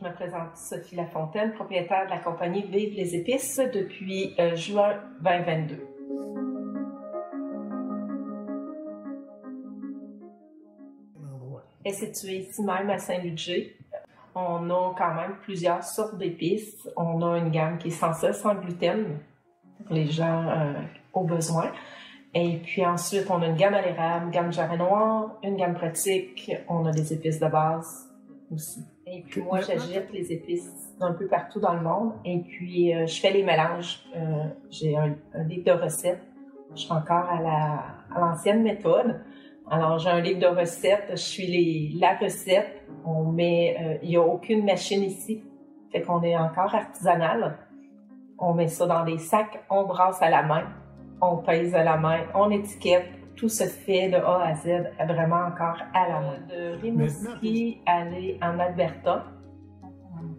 me présente Sophie Lafontaine, propriétaire de la compagnie Vive les épices depuis juin 2022. Elle est située ici même à Saint-Ludger. On a quand même plusieurs sortes d'épices. On a une gamme qui est sans gluten pour les gens au besoin. Et puis ensuite, on a une gamme à l'érable, une gamme jarret noir, une gamme pratique. On a des épices de base aussi. Et puis moi, j'achète les épices d'un peu partout dans le monde. Et puis, je fais les mélanges. J'ai un livre de recettes. Je suis encore à l'ancienne méthode. Alors, j'ai un livre de recettes. Je suis la recette. On met, il n'y a aucune machine ici. Fait qu'on est encore artisanal. On met ça dans des sacs. On brasse à la main. On pèse à la main. On étiquette. Tout se fait de A à Z, vraiment encore à la main. De Rimouski, aller en Alberta.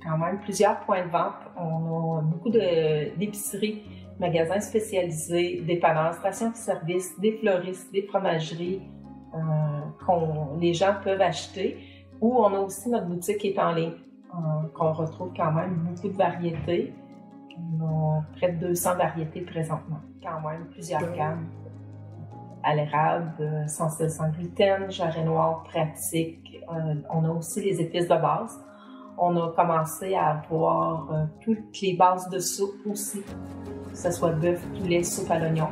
Quand même plusieurs points de vente. On a beaucoup d'épiceries, magasins spécialisés, dépanneurs, stations-service, des fleuristes, des fromageries les gens peuvent acheter. Ou on a aussi notre boutique qui est en ligne, qu'on retrouve quand même beaucoup de variétés. On a près de 200 variétés présentement. Quand même plusieurs gammes. À l'érable, sans gluten, jarret noir, pratique. On a aussi les épices de base. On a commencé à avoir toutes les bases de soupe aussi, que ce soit bœuf, poulet, soupe à l'oignon,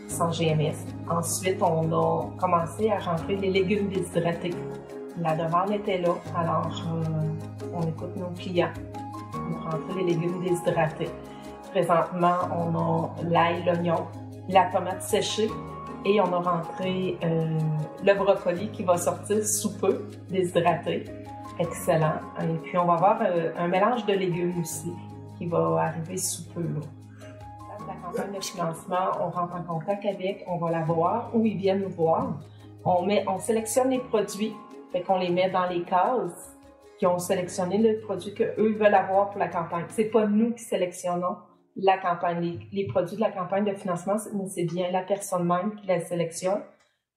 sans GMS. Ensuite, on a commencé à rentrer les légumes déshydratés. La demande était là, alors on écoute nos clients pour rentrer les légumes déshydratés. Présentement, on a l'ail, l'oignon, la tomate séchée, et on a rentré le brocoli qui va sortir sous peu, déshydraté. Excellent. Et puis, on va avoir un mélange de légumes aussi qui va arriver sous peu. Là. La campagne de financement, on rentre en contact avec, on va la voir ou ils viennent nous voir. On sélectionne les produits, fait qu'on les met dans les cases qui ont sélectionné le produit qu'eux veulent avoir pour la campagne. C'est pas nous qui sélectionnons la campagne, les produits de la campagne de financement, mais c'est bien la personne même qui la sélectionne.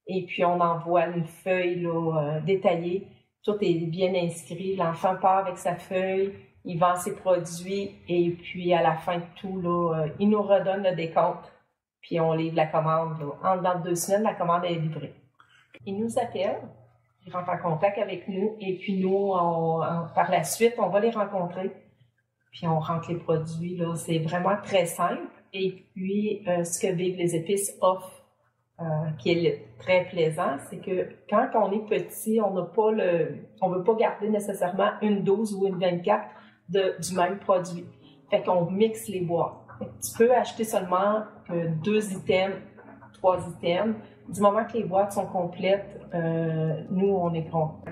Et puis, on envoie une feuille là, détaillée. Tout est bien inscrit. L'enfant part avec sa feuille, il vend ses produits et puis à la fin de tout, là, il nous redonne le décompte. Puis, on livre la commande. Là. En dedans de 2 semaines, la commande est livrée. Il nous appelle, il rentre en contact avec nous et puis nous, par la suite, on va les rencontrer. Puis on rentre les produits, là, c'est vraiment très simple. Et puis, ce que Vive les épices offre, qui est très plaisant, c'est que quand on est petit, on veut pas garder nécessairement une 12 ou une 24 du même produit. Fait qu'on mixe les boîtes. Tu peux acheter seulement 2 items, 3 items. Du moment que les boîtes sont complètes, nous, on est contents.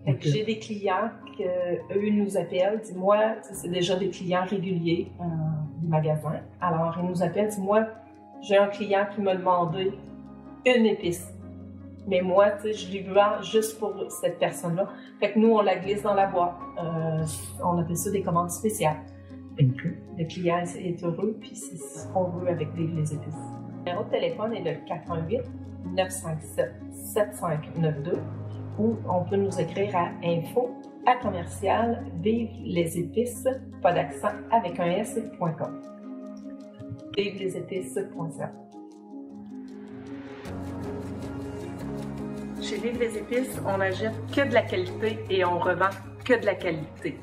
Fait que j'ai des clients qu'eux nous appellent, disent moi, c'est déjà des clients réguliers du magasin. Alors, ils nous appellent, disent moi, j'ai un client qui m'a demandé une épice. Mais moi, tu sais, je lui vends juste pour cette personne-là. Fait que nous, on la glisse dans la boîte. On appelle ça des commandes spéciales. Fait que le client est heureux, puis c'est ce qu'on veut avec Vive les épices. Le numéro de téléphone est le 418 957 7592. Ou on peut nous écrire à info@vive-les-épices, pas d'accent, avec un s.com. vive-les-épices.ca. Chez Vive les épices, on n'achète que de la qualité et on revend que de la qualité.